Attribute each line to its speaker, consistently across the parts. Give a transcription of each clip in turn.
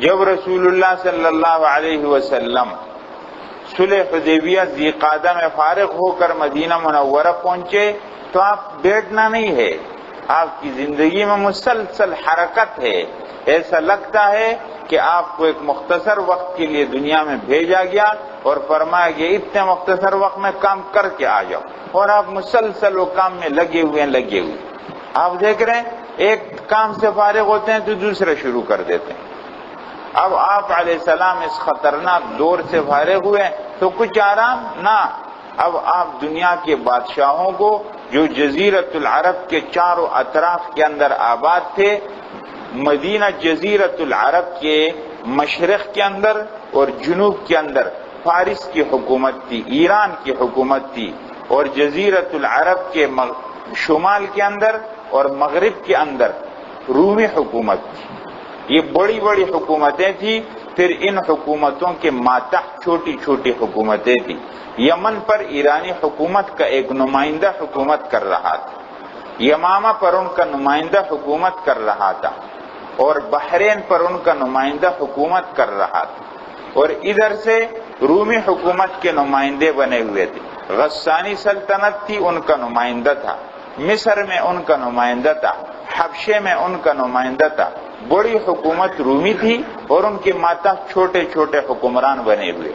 Speaker 1: جب رسول اللہ صلی اللہ علیہ وسلم صلح حدیبیہ ذی قعدہ میں فارغ ہو کر مدینہ منورہ پہنچے تو آپ بیٹھنا نہیں ہے، آپ کی زندگی میں مسلسل حرکت ہے۔ ایسا لگتا ہے کہ آپ کو ایک مختصر وقت کے لیے دنیا میں بھیجا گیا اور فرمایا گیا اتنے مختصر وقت میں کام کر کے آ جاؤ، اور آپ مسلسل وہ کام میں لگے ہوئے۔ آپ دیکھ رہے ہیں ایک کام سے فارغ ہوتے ہیں تو دوسرے شروع کر دیتے ہیں۔ اب آپ علیہ السلام اس خطرناک دور سے فارغ ہوئے تو کچھ آرام نہ، اب آپ دنیا کے بادشاہوں کو جو جزیرت العرب کے چاروں اطراف کے اندر آباد تھے، مدینہ جزیرت العرب کے مشرق کے اندر اور جنوب کے اندر فارس کی حکومت تھی، ایران کی حکومت تھی، اور جزیرت العرب کے شمال کے اندر اور مغرب کے اندر رومی حکومت تھی۔ یہ بڑی بڑی حکومتیں تھیں۔ پھر ان حکومتوں کے ماتحت چھوٹی چھوٹی حکومتیں تھیں۔ یمن پر ایرانی حکومت کا ایک نمائندہ حکومت کر رہا تھا، یمامہ پر ان کا نمائندہ حکومت کر رہا تھا، اور بحرین پر ان کا نمائندہ حکومت کر رہا تھا، اور ادھر سے رومی حکومت کے نمائندے بنے ہوئے تھے۔ غسانی سلطنت تھی، ان کا نمائندہ تھا، مصر میں ان کا نمائندہ تھا، حبشے میں ان کا نمائندہ تھا۔ بڑی حکومت رومی تھی اور ان کے ماتحت چھوٹے چھوٹے حکمران بنے ہوئے،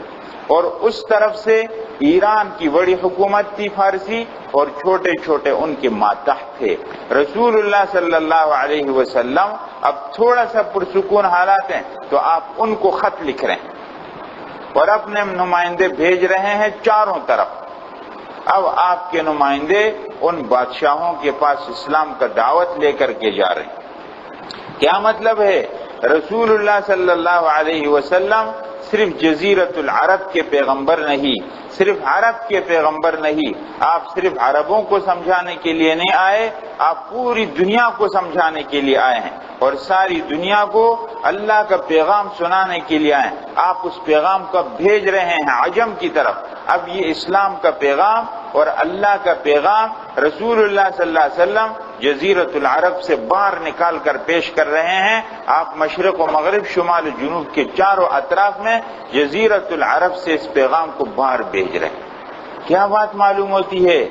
Speaker 1: اور اس طرف سے ایران کی بڑی حکومت تھی فارسی، اور چھوٹے چھوٹے ان کے ماتحت تھے۔ رسول اللہ صلی اللہ علیہ وسلم اب تھوڑا سا پرسکون حالات ہیں تو آپ ان کو خط لکھ رہے ہیں اور اپنے نمائندے بھیج رہے ہیں چاروں طرف۔ اب آپ کے نمائندے ان بادشاہوں کے پاس اسلام کا دعوت لے کر کے جا رہے ہیں۔ کیا مطلب ہے؟ رسول اللہ صلی اللہ علیہ وسلم صرف جزیرت العرب کے پیغمبر نہیں، صرف عرب کے پیغمبر نہیں، آپ صرف عربوں کو سمجھانے کے لیے نہیں آئے، آپ پوری دنیا کو سمجھانے کے لیے آئے ہیں، اور ساری دنیا کو اللہ کا پیغام سنانے کے لیے آئے ہیں۔ آپ اس پیغام کو بھیج رہے ہیں عجم کی طرف۔ اب یہ اسلام کا پیغام اور اللہ کا پیغام رسول اللہ صلی اللہ علیہ وسلم جزیرت العرب سے باہر نکال کر پیش کر رہے ہیں۔ آپ مشرق و مغرب، شمال و جنوب کے چاروں اطراف میں جزیرت العرب سے اس پیغام کو باہر بھیج رہے ہیں۔ کیا بات معلوم ہوتی ہے؟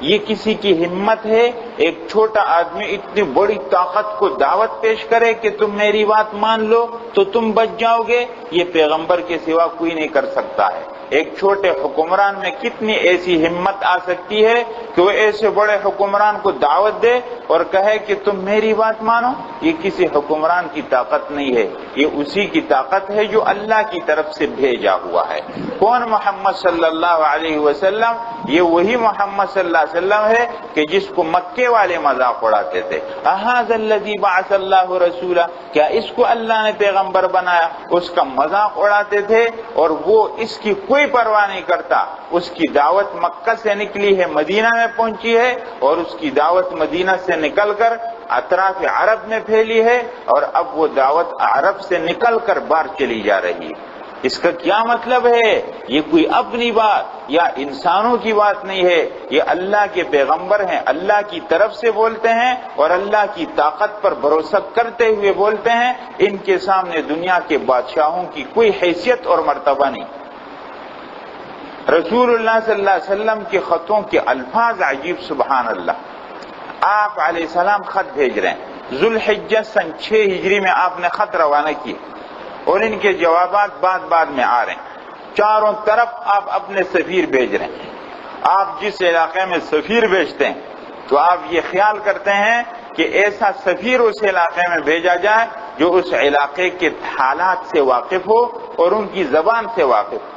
Speaker 1: یہ کسی کی ہمت ہے ایک چھوٹا آدمی اتنی بڑی طاقت کو دعوت پیش کرے کہ تم میری بات مان لو تو تم بچ جاؤ گے؟ یہ پیغمبر کے سوا کوئی نہیں کر سکتا ہے۔ ایک چھوٹے حکمران میں کتنی ایسی ہمت آ سکتی ہے کہ وہ ایسے بڑے حکمران کو دعوت دے اور کہے کہ تم میری بات مانو؟ یہ کسی حکمران کی طاقت نہیں ہے، یہ اسی کی طاقت ہے جو اللہ کی طرف سے بھیجا ہوا ہے۔ کون؟ محمد صلی اللہ علیہ وسلم۔ یہ وہی محمد صلی اللہ علیہ وسلم ہے کہ جس کو مکے والے مذاق اڑاتے تھے، اَهَذَا الَّذِي بَعَثَ اللَّهُ رَسُولًا، کیا اس کو اللہ نے پیغمبر بنایا؟ اس کا مذاق اڑاتے تھے، اور وہ اس کی کوئی پرواہ نہیں کرتا۔ اس کی دعوت مکہ سے نکلی ہے، مدینہ میں پہنچی ہے، اور اس کی دعوت مدینہ سے نکل کر اطراف عرب میں پھیلی ہے، اور اب وہ دعوت عرب سے نکل کر باہر چلی جا رہی ہے۔ اس کا کیا مطلب ہے؟ یہ کوئی اپنی بات یا انسانوں کی بات نہیں ہے، یہ اللہ کے پیغمبر ہیں، اللہ کی طرف سے بولتے ہیں اور اللہ کی طاقت پر بھروسہ کرتے ہوئے بولتے ہیں۔ ان کے سامنے دنیا کے بادشاہوں کی کوئی حیثیت اور مرتبہ نہیں۔ رسول اللہ صلی اللہ علیہ وسلم کے خطوں کے الفاظ عجیب، سبحان اللہ۔ آپ علیہ السلام خط بھیج رہے ہیں، ذوالحجہ سن 6 ہجری میں آپ نے خط روانہ کیے، اور ان کے جوابات بعد میں آ رہے ہیں۔ چاروں طرف آپ اپنے سفیر بھیج رہے ہیں۔ آپ جس علاقے میں سفیر بھیجتے ہیں تو آپ یہ خیال کرتے ہیں کہ ایسا سفیر اس علاقے میں بھیجا جائے جو اس علاقے کے حالات سے واقف ہو اور ان کی زبان سے واقف ہو۔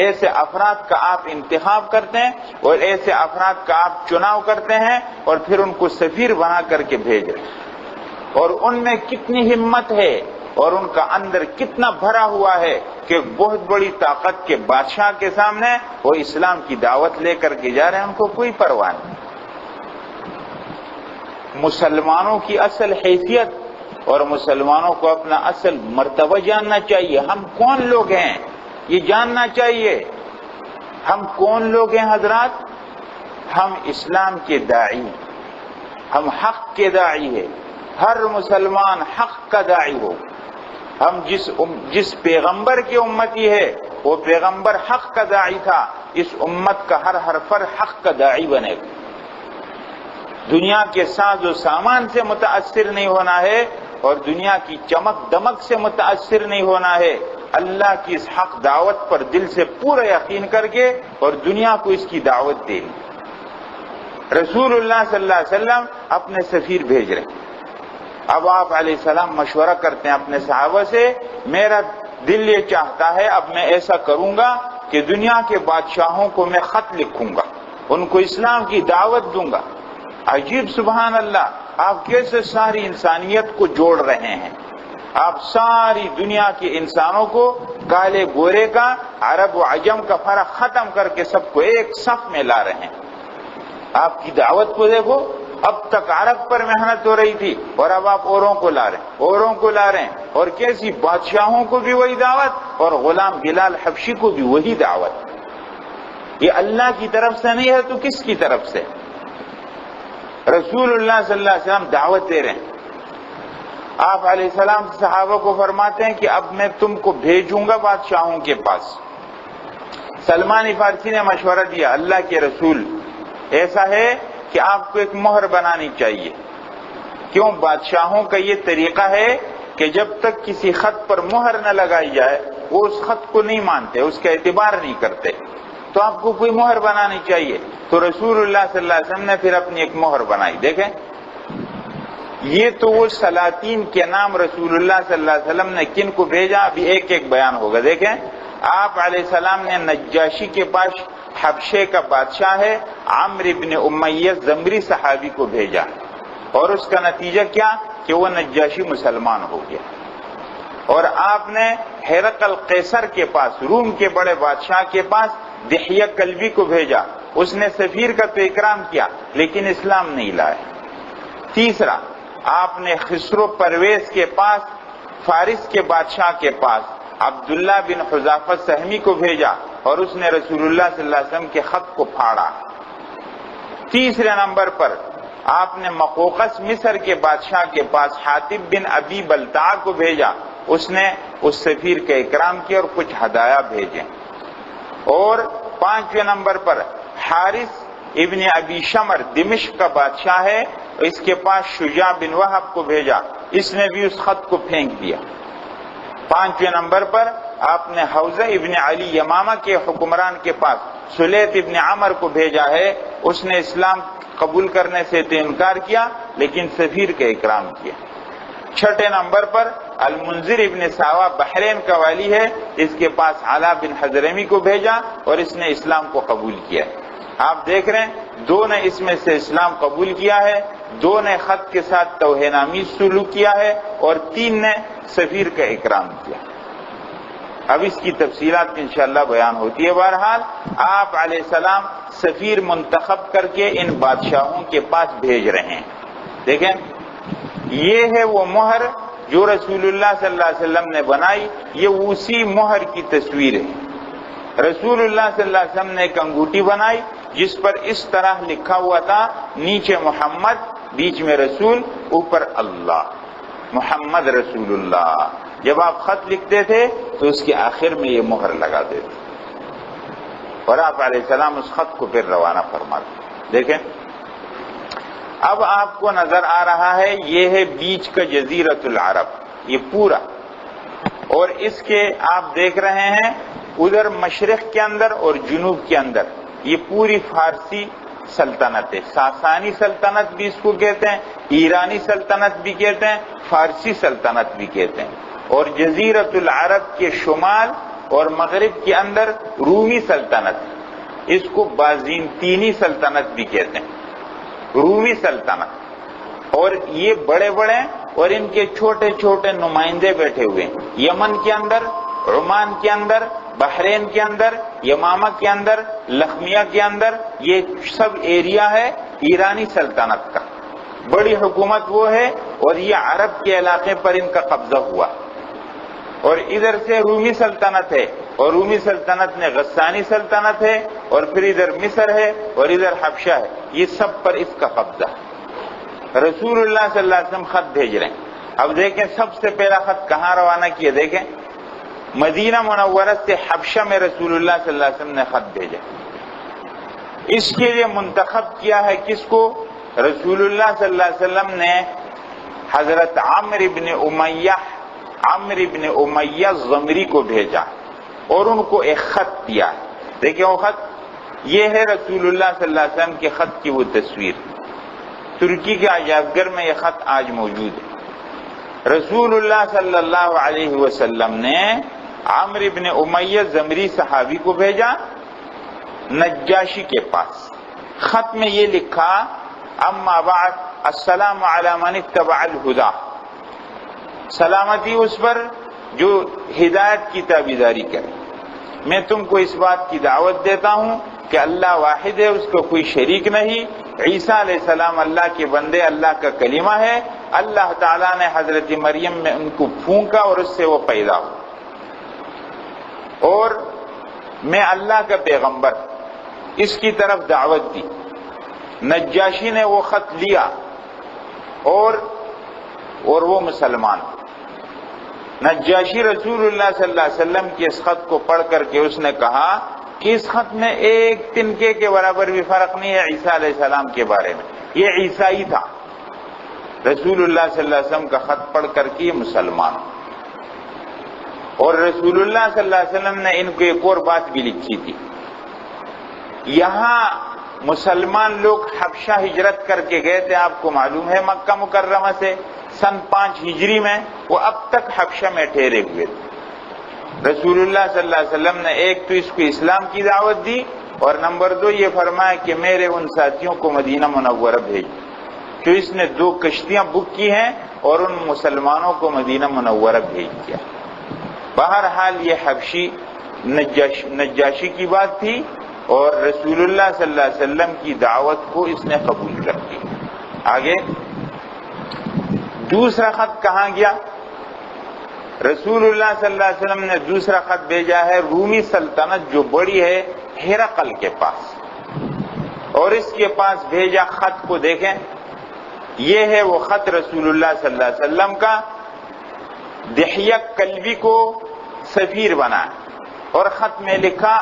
Speaker 1: ایسے افراد کا آپ انتخاب کرتے ہیں اور ایسے افراد کا آپ چناؤ کرتے ہیں اور پھر ان کو سفیر بنا کر کے بھیج رہے ہیں، اور ان میں کتنی ہمت ہے اور ان کا اندر کتنا بھرا ہوا ہے کہ بہت بڑی طاقت کے بادشاہ کے سامنے وہ اسلام کی دعوت لے کر کے جا رہے ہیں، ان کو کوئی پرواہ نہیں۔ مسلمانوں کی اصل حیثیت اور مسلمانوں کو اپنا اصل مرتبہ جاننا چاہیے۔ ہم کون لوگ ہیں یہ جاننا چاہیے۔ ہم کون لوگ ہیں حضرات؟ ہم اسلام کے داعی، ہم حق کے داعی ہیں۔ ہر مسلمان حق کا داعی ہو، ہم جس پیغمبر کی امتی ہے وہ پیغمبر حق کا داعی تھا، اس امت کا ہر فرد حق کا داعی بنے گا۔ دنیا کے ساز و سامان سے متاثر نہیں ہونا ہے اور دنیا کی چمک دمک سے متاثر نہیں ہونا ہے، اللہ کی اس حق دعوت پر دل سے پورا یقین کر کے اور دنیا کو اس کی دعوت دینی۔ رسول اللہ صلی اللہ علیہ وسلم اپنے سفیر بھیج رہے ہیں۔ اب آپ علیہ السلام مشورہ کرتے ہیں اپنے صحابہ سے، میرا دل یہ چاہتا ہے اب میں ایسا کروں گا کہ دنیا کے بادشاہوں کو میں خط لکھوں گا، ان کو اسلام کی دعوت دوں گا۔ عجیب، سبحان اللہ، آپ کیسے ساری انسانیت کو جوڑ رہے ہیں، آپ ساری دنیا کے انسانوں کو کالے گورے کا، عرب و عجم کا فرق ختم کر کے سب کو ایک صف میں لا رہے ہیں۔ آپ کی دعوت کو دیکھو، اب تک عرب پر محنت ہو رہی تھی اور اب آپ اوروں کو لا رہے ہیں، اوروں کو لا رہے ہیں، اور کیسی بادشاہوں کو بھی وہی دعوت اور غلام بلال حبشی کو بھی وہی دعوت۔ یہ اللہ کی طرف سے نہیں ہے تو کس کی طرف سے؟ رسول اللہ صلی اللہ علیہ وسلم دعوت دے رہے ہیں۔ آپ علیہ السلام صحابہ کو فرماتے ہیں کہ اب میں تم کو بھیجوں گا بادشاہوں کے پاس۔ سلمان فارسی نے مشورہ دیا، اللہ کے رسول ایسا ہے کہ آپ کو ایک مہر بنانی چاہیے۔ کیوں؟ بادشاہوں کا یہ طریقہ ہے کہ جب تک کسی خط پر مہر نہ لگائی جائے وہ اس خط کو نہیں مانتے، اس کا اعتبار نہیں کرتے، تو آپ کو کوئی مہر بنانی چاہیے۔ تو رسول اللہ صلی اللہ علیہ وسلم نے پھر اپنی ایک مہر بنائی۔ دیکھیں، یہ تو وہ سلاطین کے نام رسول اللہ صلی اللہ علیہ وسلم نے کن کو بھیجا، ابھی ایک ایک بیان ہوگا۔ دیکھیں، آپ علیہ السلام نے نجاشی کے پاس حبشے کا بادشاہ ہے عمرو بن امیہ زمری صحابی کو بھیجا، اور اس کا نتیجہ کیا کہ وہ نجاشی مسلمان ہو گیا۔ اور آپ نے ہرقل قیصر کے پاس، روم کے بڑے بادشاہ کے پاس دحیہ کلبی کو بھیجا، اس نے سفیر کا تو اکرام کیا لیکن اسلام نہیں لائے۔ تیسرا، آپ نے خسرو پرویز کے پاس، فارس کے بادشاہ کے پاس عبداللہ بن حذافہ سہمی کو بھیجا اور اس نے رسول اللہ صلی اللہ علیہ وسلم کے خط کو پھاڑا۔ تیسرے نمبر پر آپ نے مقوقس مصر کے بادشاہ کے پاس حاتب بن ابی بلتع کو بھیجا، اس نے اس سفیر کا اکرام کیا اور کچھ ہدایہ بھیجے۔ اور پانچویں نمبر پر حارث ابن ابی شمر دمشق کا بادشاہ ہے، اس کے پاس شجاع بن وہب کو بھیجا، اس نے بھی اس خط کو پھینک دیا۔ پانچویں نمبر پر آپ نے حوزہ ابن علی یمامہ کے حکمران کے پاس سلیط ابن عمر کو بھیجا ہے، اس نے اسلام قبول کرنے سے تو انکار کیا لیکن سفیر کا اکرام کیا۔ چھٹے نمبر پر المنذر ابن ساوا بحرین کا والی ہے، اس کے پاس علا بن حضرمی کو بھیجا اور اس نے اسلام کو قبول کیا۔ آپ دیکھ رہے ہیں، دو نے اس میں سے اسلام قبول کیا ہے، دو نے خط کے ساتھ توہین آمیز سلوک کیا ہے اور تین نے سفیر کا اکرام کیا۔ اب اس کی تفصیلات انشاءاللہ بیان ہوتی ہے۔ بہرحال آپ علیہ السلام سفیر منتخب کر کے ان بادشاہوں کے پاس بھیج رہے ہیں۔ دیکھیں، یہ ہے وہ مہر جو رسول اللہ صلی اللہ علیہ وسلم نے بنائی، یہ اسی مہر کی تصویر ہے۔ رسول اللہ صلی اللہ علیہ وسلم نے ایک انگوٹھی بنائی جس پر اس طرح لکھا ہوا تھا، نیچے محمد، بیچ میں رسول، اوپر اللہ، محمد رسول اللہ۔ جب آپ خط لکھتے تھے تو اس کے آخر میں یہ مہر لگاتے تھے اور آپ علیہ السلام اس خط کو پھر روانہ فرماتے۔ دیکھیں، اب آپ کو نظر آ رہا ہے یہ ہے بیچ کا جزیرۃ العرب، یہ پورا، اور اس کے آپ دیکھ رہے ہیں ادھر مشرق کے اندر اور جنوب کے اندر یہ پوری فارسی سلطنت ہے۔ ساسانی سلطنت بھی اس کو کہتے ہیں، ایرانی سلطنت بھی کہتے ہیں، فارسی سلطنت بھی کہتے ہیں۔ اور جزیرۃ العرب کے شمال اور مغرب کے اندر رومی سلطنت، اس کو بازنطینی سلطنت بھی کہتے ہیں، رومی سلطنت۔ اور یہ بڑے بڑے اور ان کے چھوٹے چھوٹے نمائندے بیٹھے ہوئے ہیں، یمن کے اندر، عمان کے اندر، بحرین کے اندر، یمامہ کے اندر، لخمیہ کے اندر، یہ سب ایریا ہے ایرانی سلطنت کا۔ بڑی حکومت وہ ہے اور یہ عرب کے علاقے پر ان کا قبضہ ہوا۔ اور ادھر سے رومی سلطنت ہے اور رومی سلطنت میں غسانی سلطنت ہے اور پھر ادھر مصر ہے اور ادھر حبشہ ہے، یہ سب پر اس کا قبضہ ہے۔ رسول اللہ صلی اللہ علیہ وسلم خط بھیج رہے ہیں، اب دیکھیں سب سے پہلا خط کہاں روانہ کیا؟ دیکھیں مدینہ منورہ سے حبشہ میں رسول اللہ صلی اللہ علیہ وسلم نے خط بھیجا. اس کے لیے منتخب کیا ہے کس کو؟ رسول اللہ صلی اللہ علیہ وسلم نے حضرت عمرو بن امیہ ضمری کو بھیجا اور ان کو ایک خط دیا. دیکھیں وہ خط یہ ہے رسول اللہ صلی اللہ علیہ وسلم کے خط کی وہ تصویر. ترکی کے عجائب گھر میں یہ خط آج موجود ہے. رسول اللہ صلی اللہ علیہ وسلم نے عمرو بن امیہ ضمری صحابی کو بھیجا نجاشی کے پاس. خط میں یہ لکھا اما بعد السلام علی من اتبع الہدی، سلامتی اس پر جو ہدایت کی تابعداری کرے. میں تم کو اس بات کی دعوت دیتا ہوں کہ اللہ واحد ہے، اس کو کوئی شریک نہیں. عیسیٰ علیہ السلام اللہ کے بندے، اللہ کا کلمہ ہے. اللہ تعالیٰ نے حضرت مریم میں ان کو پھونکا اور اس سے وہ پیدا ہو، اور میں اللہ کا پیغمبر، اس کی طرف دعوت دی. نجاشی نے وہ خط لیا اور وہ مسلمان. نجاشی رسول اللہ صلی اللہ علیہ وسلم کے اس خط کو پڑھ کر کے اس نے کہا کہ اس خط میں ایک تنکے کے برابر بھی فرق نہیں ہے عیسیٰ علیہ السلام کے بارے میں. یہ عیسائی تھا. رسول اللہ صلی اللہ علیہ وسلم کا خط پڑھ کر کے یہ مسلمان. اور رسول اللہ صلی اللہ علیہ وسلم نے ان کو ایک اور بات بھی لکھی تھی. یہاں مسلمان لوگ حبشہ ہجرت کر کے گئے تھے، آپ کو معلوم ہے، مکہ مکرمہ سے سن 5 ہجری میں وہ اب تک حبشہ میں ٹھہرے ہوئے تھے. رسول اللہ صلی اللہ علیہ وسلم نے ایک تو اس کو اسلام کی دعوت دی، اور نمبر 2 یہ فرمایا کہ میرے ان ساتھیوں کو مدینہ منورہ بھیج. تو اس نے 2 کشتیاں بک کی ہیں اور ان مسلمانوں کو مدینہ منورہ بھیج دیا. بہرحال یہ حبشی نجاشی کی بات تھی، اور رسول اللہ صلی اللہ علیہ وسلم کی دعوت کو اس نے قبول کر لی. آگے دوسرا خط کہاں گیا؟ رسول اللہ صلی اللہ علیہ وسلم نے دوسرا خط بھیجا ہے رومی سلطنت جو بڑی ہے ہرقل کے پاس، اور اس کے پاس بھیجا خط کو دیکھیں. یہ ہے وہ خط رسول اللہ صلی اللہ علیہ وسلم کا. دحیہ کلبی کو سفیر بنا اور خط میں لکھا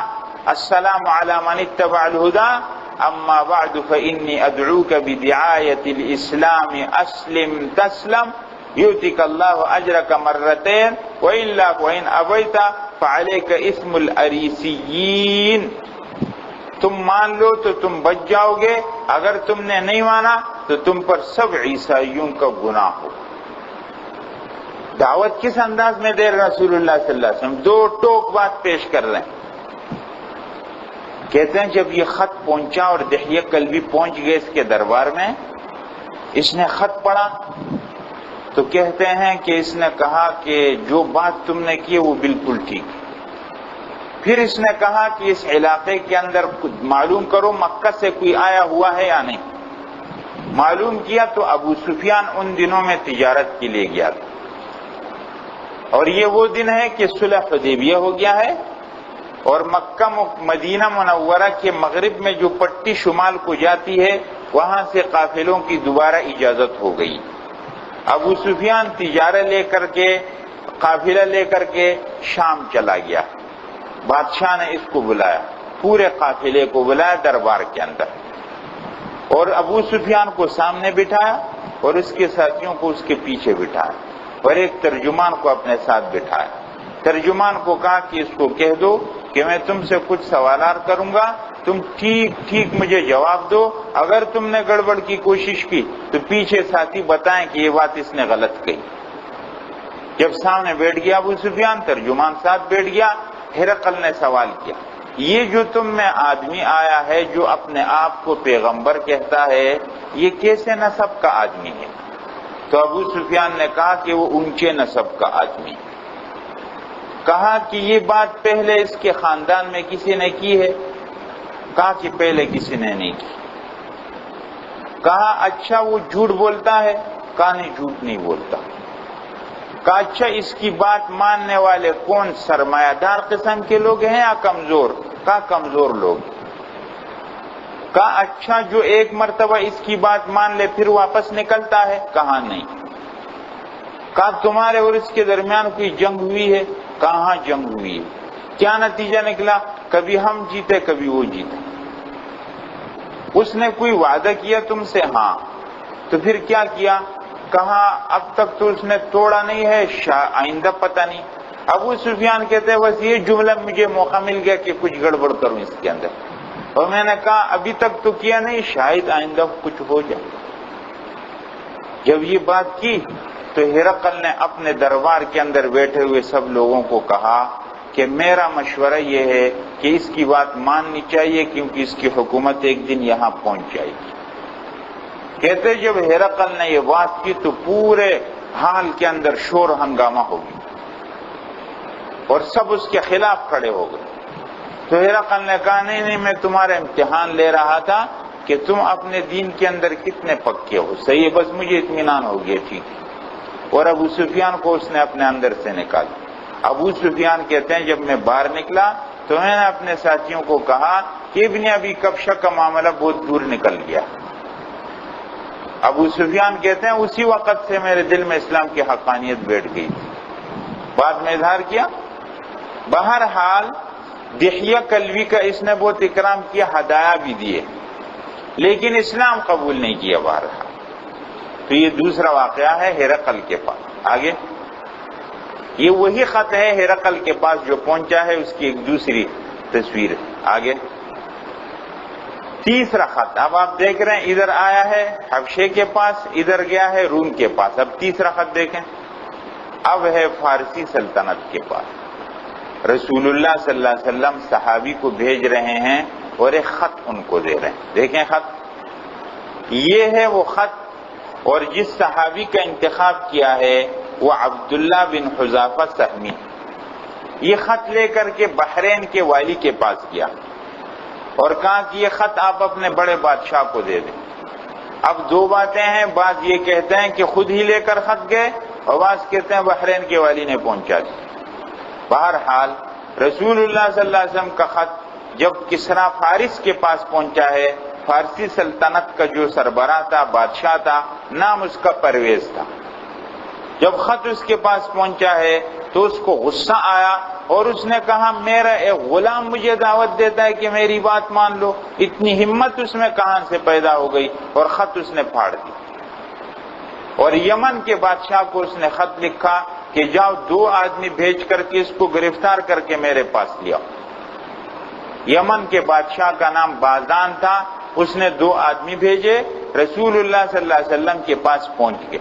Speaker 1: السلام علی من اتبع الہدی اما بعد فانی ادعوک بدعایت الاسلام اسلم تسلم یؤتک اللہ اجرک مرتین والا وان ابیت فعلیک اسم العریسیین. تم مان لو تو تم بچ جاؤ گے، اگر تم نے نہیں مانا تو تم پر سب عیسائیوں کا گناہ ہو. دعوت کس انداز میں دے رسول اللہ صلی اللہ علیہ وسلم؟ 2 ٹوک بات پیش کر رہے ہیں. کہتے ہیں جب یہ خط پہنچا اور دحیہ کلبی پہنچ گئے اس کے دربار میں، اس نے خط پڑھا تو کہتے ہیں کہ اس نے کہا کہ جو بات تم نے کی وہ بالکل ٹھیک. پھر اس نے کہا کہ اس علاقے کے اندر معلوم کرو مکہ سے کوئی آیا ہوا ہے یا نہیں. معلوم کیا تو ابو سفیان ان دنوں میں تجارت کے لیے گیا تھا، اور یہ وہ دن ہے کہ صلح حدیبیہ ہو گیا ہے، اور مکہ مدینہ منورہ کے مغرب میں جو پٹی شمال کو جاتی ہے وہاں سے قافلوں کی دوبارہ اجازت ہو گئی. ابو سفیان تجارت لے کر کے قافلہ لے کر کے شام چلا گیا. بادشاہ نے اس کو بلایا، پورے قافلے کو بلایا دربار کے اندر، اور ابو سفیان کو سامنے بٹھایا اور اس کے ساتھیوں کو اس کے پیچھے بٹھایا، اور ایک ترجمان کو اپنے ساتھ بٹھایا. ترجمان کو کہا کہ اس کو کہہ دو کہ میں تم سے کچھ سوالات کروں گا، تم ٹھیک ٹھیک مجھے جواب دو. اگر تم نے گڑبڑ کی کوشش کی تو پیچھے ساتھی بتائیں کہ یہ بات اس نے غلط کہی. جب سامنے بیٹھ گیا ابو سفیان، ترجمان ساتھ بیٹھ گیا. ہرقل نے سوال کیا یہ جو تم میں آدمی آیا ہے جو اپنے آپ کو پیغمبر کہتا ہے، یہ کیسے نسب کا آدمی ہے؟ تو ابو سفیان نے کہا کہ وہ اونچے نسب کا آدمی. کہا کہ یہ بات پہلے اس کے خاندان میں کسی نے کی ہے؟ کہا کہ پہلے کسی نے نہیں کی. کہا اچھا وہ جھوٹ بولتا ہے؟ کہا نہیں جھوٹ نہیں بولتا. کہا اچھا اس کی بات ماننے والے کون سرمایہ دار قسم کے لوگ ہیں یا کمزور؟ کہا کمزور لوگ. کہا اچھا جو ایک مرتبہ اس کی بات مان لے پھر واپس نکلتا ہے؟ کہا نہیں. کہا تمہارے اور اس کے درمیان کوئی جنگ ہوئی ہے؟ کہاں جنگ ہوئی ہے؟ کیا نتیجہ نکلا؟ کبھی ہم جیتے کبھی وہ جیتے۔ اس نے کوئی وعدہ کیا تم سے؟ ہاں۔ تو پھر کیا کیا؟ کہا اب تک تو اس نے توڑا نہیں ہے، آئندہ پتہ نہیں۔ ابو سفیان کہتے ہیں بس یہ جملہ مجھے موقع مل گیا کہ کچھ گڑبڑ کروں اس کے اندر، اور میں نے کہا ابھی تک تو کیا نہیں، شاید آئندہ کچھ ہو جائے۔ جب یہ بات کی تو ہرقل نے اپنے دربار کے اندر بیٹھے ہوئے سب لوگوں کو کہا کہ میرا مشورہ یہ ہے کہ اس کی بات ماننی چاہیے کیونکہ اس کی حکومت ایک دن یہاں پہنچ جائے گی۔ کہتے جب ہرقل نے یہ بات کی تو پورے حال کے اندر شور ہنگامہ ہو گیا اور سب اس کے خلاف کھڑے ہو گئے۔ تو ہرقل نے کہا نہیں میں تمہارا امتحان لے رہا تھا کہ تم اپنے دین کے اندر کتنے پکے ہو۔ صحیح ہے، بس مجھے اطمینان ہو گیا، ٹھیک ہے۔ اور ابو سفیان کو اس نے اپنے اندر سے نکالا۔ ابو سفیان کہتے ہیں جب میں باہر نکلا تو میں نے اپنے ساتھیوں کو کہا کہ ابن ابی کبشہ کا معاملہ بہت دور نکل گیا۔ ابو سفیان کہتے ہیں اسی وقت سے میرے دل میں اسلام کی حقانیت بیٹھ گئی تھی، بعد میں اظہار کیا۔ بہرحال دحیہ کلبی کا اس نے بہت اکرام کیا، ہدایہ بھی دیے، لیکن اسلام قبول نہیں کیا بہرحال۔ تو یہ دوسرا واقعہ ہے ہرقل کے پاس۔ آگے یہ وہی خط ہے ہرقل کے پاس جو پہنچا ہے، اس کی ایک دوسری تصویر۔ آگے تیسرا خط اب آپ دیکھ رہے ہیں، ادھر آیا ہے حبشے کے پاس، ادھر گیا ہے روم کے پاس۔ اب تیسرا خط دیکھیں، اب ہے فارسی سلطنت کے پاس۔ رسول اللہ صلی اللہ علیہ وسلم صحابی کو بھیج رہے ہیں اور ایک خط ان کو دے رہے ہیں۔ دیکھیں خط، یہ ہے وہ خط، اور جس صحابی کا انتخاب کیا ہے وہ عبداللہ بن حذافہ سہمی۔ یہ خط لے کر کے بحرین کے والی کے پاس گیا اور کہا کہ یہ خط آپ اپنے بڑے بادشاہ کو دے دیں۔ اب دو باتیں ہیں، بعض یہ کہتے ہیں کہ خود ہی لے کر خط گئے اور بعض کہتے ہیں بحرین کے والی نے پہنچا دیا۔ بہرحال رسول اللہ صلی اللہ علیہ وسلم کا خط جب کسریٰ فارس کے پاس پہنچا ہے، فارسی سلطنت کا جو سربراہ تھا، بادشاہ تھا، نام اس کا پرویز تھا۔ جب خط اس کے پاس پہنچا ہے تو اس کو غصہ آیا اور اس نے کہا میرا ایک غلام مجھے دعوت دیتا ہے کہ میری بات مان لو۔ اتنی ہمت اس میں کہاں سے پیدا ہو گئی، اور خط اس نے پھاڑ دی۔ اور یمن کے بادشاہ کو اس نے خط لکھا کہ جاؤ 2 آدمی بھیج کر کے اس کو گرفتار کر کے میرے پاس لیا۔ یمن کے بادشاہ کا نام بازان تھا، اس نے 2 آدمی بھیجے، رسول اللہ صلی اللہ علیہ وسلم کے پاس پہنچ گئے۔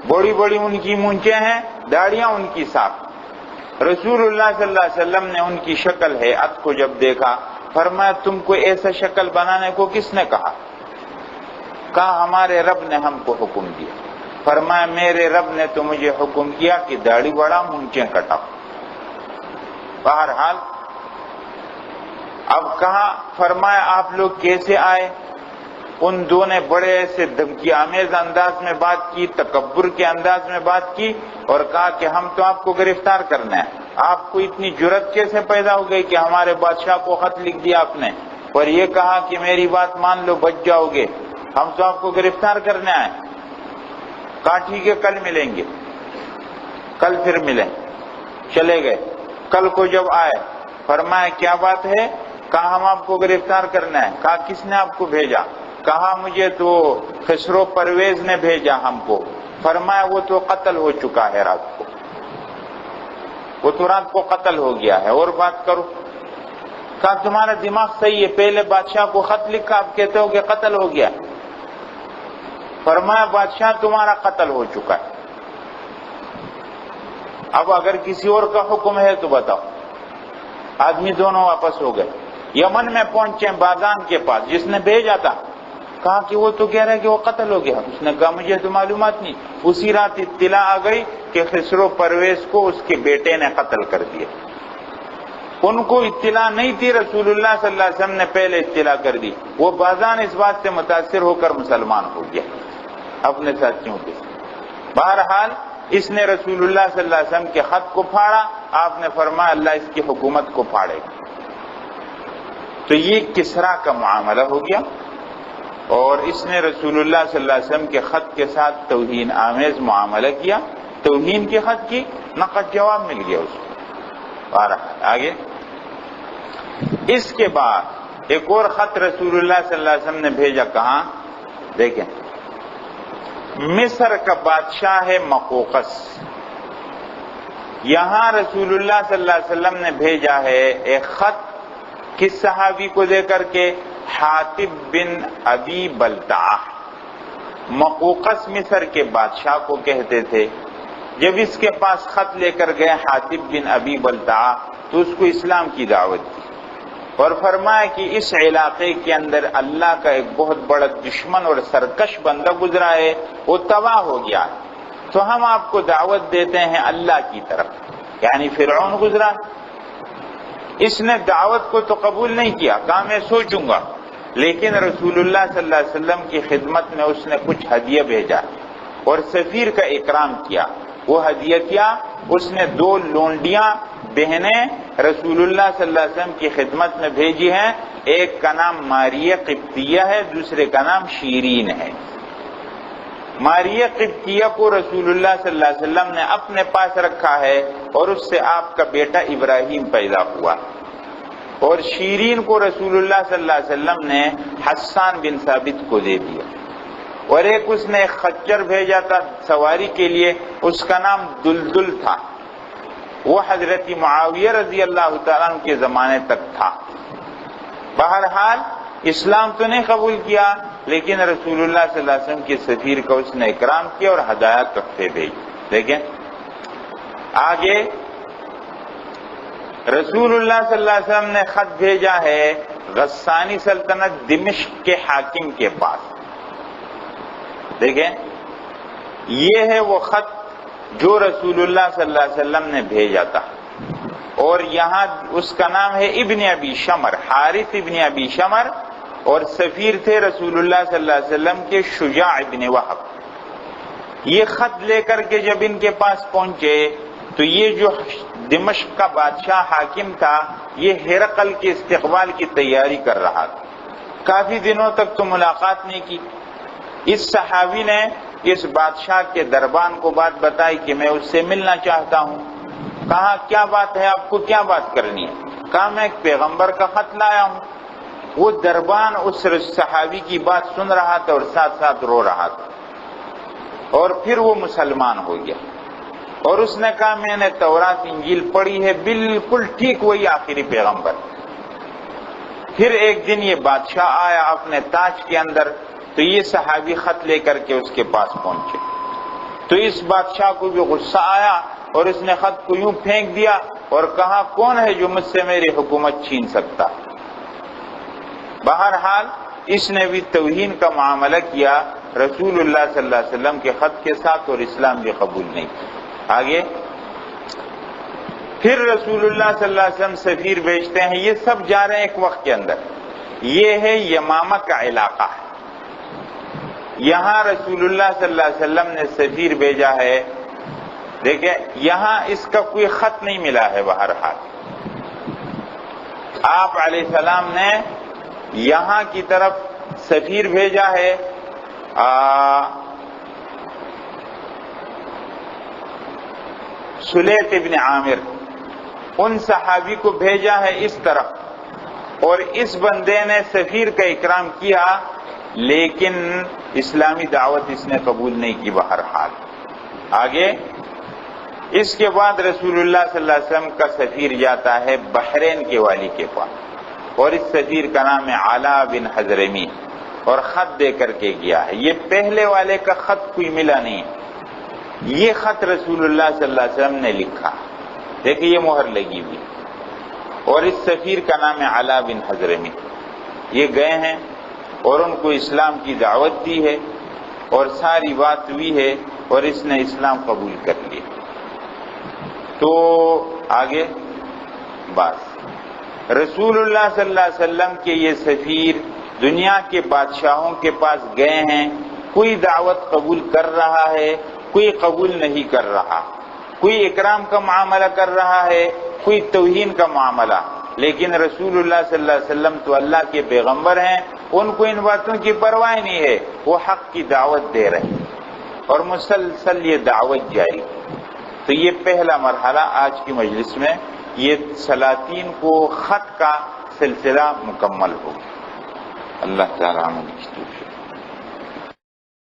Speaker 1: بڑی بڑی ان کی مونچھیں ہیں، داڑیاں ان کی صاف۔ رسول اللہ صلی اللہ علیہ وسلم نے ان کی شکل ہیئت کو جب دیکھا، فرمایا تم کو ایسا شکل بنانے کو کس نے کہا؟ کہا ہمارے رب نے ہم کو حکم دیا۔ فرمایا میرے رب نے تو مجھے حکم کیا کہ داڑھی بڑھا، مونچھیں کٹاؤ۔ بہرحال اب کہا، فرمایا آپ لوگ کیسے آئے؟ ان دو نے بڑے سے دھمکی آمیز انداز میں بات کی، تکبر کے انداز میں بات کی، اور کہا کہ ہم تو آپ کو گرفتار کرنا ہے۔ آپ کو اتنی جرأت کیسے پیدا ہو گئی کہ ہمارے بادشاہ کو خط لکھ دیا آپ نے اور یہ کہا کہ میری بات مان لو بچ جاؤ گے؟ ہم تو آپ کو گرفتار کرنے آئے۔ کہا ٹھیک ہے کل ملیں گے۔ کل پھر ملیں، چلے گئے۔ کل کو جب آئے فرمایا کیا بات ہے؟ کہا ہم آپ کو گرفتار کرنا ہے۔ کہا کس نے آپ کو بھیجا؟ کہا مجھے تو خسرو پرویز نے بھیجا ہم کو۔ فرمایا وہ تو قتل ہو چکا ہے رات کو، وہ تو رات کو قتل ہو گیا ہے، اور بات کرو۔ کہا تمہارا دماغ صحیح ہے، پہلے بادشاہ کو خط لکھا، آپ کہتے ہو کہ قتل ہو گیا۔ فرمایا بادشاہ تمہارا قتل ہو چکا ہے، اب اگر کسی اور کا حکم ہے تو بتاؤ۔ آدمی دونوں واپس ہو گئے، یمن میں پہنچے بازان کے پاس جس نے بھیجا تھا۔ کہا کہ وہ تو کہہ رہے کہ وہ قتل ہو گیا۔ اس نے کہا مجھے تو معلومات نہیں۔ اسی رات اطلاع آ گئی کہ خسرو پرویز کو اس کے بیٹے نے قتل کر دیا۔ ان کو اطلاع نہیں تھی، رسول اللہ صلی اللہ علیہ وسلم نے پہلے اطلاع کر دی۔ وہ بازان اس بات سے متاثر ہو کر مسلمان ہو گیا اپنے ساتھیوں کے۔ بہرحال اس نے رسول اللہ صلی اللہ علیہ وسلم کے خط کو پھاڑا، آپ نے فرمایا اللہ اس کی حکومت کو پھاڑے گا۔ تو یہ کسریٰ کا معاملہ ہو گیا، اور اس نے رسول اللہ صلی اللہ علیہ وسلم کے خط کے ساتھ توہین آمیز معاملہ کیا، توہین کے خط کی نقد جواب مل گیا اس کو۔ آگے اس کے بعد ایک اور خط رسول اللہ صلی اللہ علیہ وسلم نے بھیجا، کہاں دیکھیں، مصر کا بادشاہ ہے مقوقس، یہاں رسول اللہ صلی اللہ علیہ وسلم نے بھیجا ہے ایک خط کس صحابی کو دے کر کے؟ حاطب بن ابی بلتعہ۔ مقوقس مصر کے بادشاہ کو کہتے تھے۔ جب اس کے پاس خط لے کر گئے حاطب بن ابی بلتعہ تو اس کو اسلام کی دعوت دی اور فرمایا کہ اس علاقے کے اندر اللہ کا ایک بہت بڑا دشمن اور سرکش بندہ گزرا ہے، وہ تباہ ہو گیا، تو ہم آپ کو دعوت دیتے ہیں اللہ کی طرف، یعنی فرعون گزرا۔ اس نے دعوت کو تو قبول نہیں کیا، کہا میں سوچوں گا، لیکن رسول اللہ صلی اللہ علیہ وسلم کی خدمت میں اس نے کچھ ہدیہ بھیجا اور سفیر کا اکرام کیا۔ وہ ہدیہ کیا؟ اس نے 2 لونڈیاں بہنیں رسول اللہ صلی اللہ علیہ وسلم کی خدمت میں بھیجی ہیں، ایک کا نام ماریہ قبطیہ ہے، دوسرے کا نام شیرین ہے۔ ماریہ قبطیہ کو رسول اللہ صلی اللہ علیہ وسلم نے اپنے پاس رکھا ہے اور اس سے آپ کا بیٹا ابراہیم پیدا ہوا، اور شیرین کو رسول اللہ صلی اللہ علیہ وسلم نے حسان بن ثابت کو دے دیا، اور ایک اس نے ایک خچر بھیجا تھا سواری کے لیے، اس کا نام دلدل تھا، وہ حضرت معاویہ رضی اللہ تعالیٰ عنہ کے زمانے تک تھا۔ بہرحال اسلام تو نہیں قبول کیا، لیکن رسول اللہ صلی اللہ علیہ وسلم کے سفیر کا اس نے اکرام کیا اور ہدایہ تحفے بھیجے۔ دیکھیں آگے رسول اللہ صلی اللہ علیہ وسلم نے خط بھیجا ہے غسانی سلطنت دمشق کے حاکم کے پاس۔ دیکھیں یہ ہے وہ خط جو رسول اللہ صلی اللہ علیہ وسلم نے بھیجا تھا، اور یہاں اس کا نام ہے ابن ابی شمر، حارث ابن ابی شمر، اور سفیر تھے رسول اللہ صلی اللہ علیہ وسلم کے شجاع ابن وہب۔ یہ خط لے کر کے جب ان کے پاس پہنچے تو یہ جو دمشق کا بادشاہ حاکم تھا یہ ہرقل کے استقبال کی تیاری کر رہا تھا، کافی دنوں تک تو ملاقات نہیں کی۔ اس صحابی نے اس بادشاہ کے دربان کو بات بتائی کہ میں اس سے ملنا چاہتا ہوں۔ کہا کیا بات ہے، آپ کو کیا بات کرنی ہے؟ کہا میں ایک پیغمبر کا خط لایا ہوں۔ وہ دربان اس صحابی کی بات سن رہا تھا اور ساتھ ساتھ رو رہا تھا، اور پھر وہ مسلمان ہو گیا، اور اس نے کہا میں نے تورات انجیل پڑھی ہے، بالکل ٹھیک وہی آخری پیغمبر۔ پھر ایک دن یہ بادشاہ آیا اپنے تاج کے اندر، تو یہ صحابی خط لے کر کے اس کے پاس پہنچے، تو اس بادشاہ کو بھی غصہ آیا اور اس نے خط کو یوں پھینک دیا اور کہا کون ہے جو مجھ سے میری حکومت چھین سکتا۔ بہرحال اس نے بھی توہین کا معاملہ کیا رسول اللہ صلی اللہ علیہ وسلم کے خط کے ساتھ، اور اسلام بھی قبول نہیں کیا۔ آگے پھر رسول اللہ صلی اللہ علیہ وسلم سفیر بھیجتے ہیں، یہ سب جا رہے ہیں ایک وقت کے اندر۔ یہ ہے یمامہ کا علاقہ ہے، یہاں رسول اللہ صلی اللہ علیہ وسلم نے سفیر بھیجا ہے۔ دیکھیں یہاں اس کا کوئی خط نہیں ملا ہے، بہرحال آپ علیہ السلام نے یہاں کی طرف سفیر بھیجا ہے، سلیط ابن عامر، ان صحابی کو بھیجا ہے اس طرف، اور اس بندے نے سفیر کا اکرام کیا، لیکن اسلامی دعوت اس نے قبول نہیں کی۔ بہرحال آگے اس کے بعد رسول اللہ صلی اللہ علیہ وسلم کا سفیر جاتا ہے بحرین کے والی کے پاس، اور اس سفیر کا نام ہے علا بن حضرمی، اور خط دے کر کے گیا ہے۔ یہ پہلے والے کا خط کوئی ملا نہیں، یہ خط رسول اللہ صلی اللہ علیہ وسلم نے لکھا، دیکھیں یہ مہر لگی ہوئی، اور اس سفیر کا نام ہے علا بن حضرمی۔ یہ گئے ہیں اور ان کو اسلام کی دعوت دی ہے، اور ساری بات ہوئی ہے، اور اس نے اسلام قبول کر لیا۔ تو آگے بات، رسول اللہ صلی اللہ علیہ وسلم کے یہ سفیر دنیا کے بادشاہوں کے پاس گئے ہیں، کوئی دعوت قبول کر رہا ہے، کوئی قبول نہیں کر رہا، کوئی اکرام کا معاملہ کر رہا ہے، کوئی توہین کا معاملہ، لیکن رسول اللہ صلی اللہ علیہ وسلم تو اللہ کے پیغمبر ہیں، ان کو ان باتوں کی پرواہ نہیں ہے، وہ حق کی دعوت دے رہے ہیں، اور مسلسل یہ دعوت جاری۔ تو یہ پہلا مرحلہ آج کی مجلس میں، یہ سلاطین کو خط کا سلسلہ مکمل ہو گیا۔ اللہ تعالیٰ عمل کی توفیق۔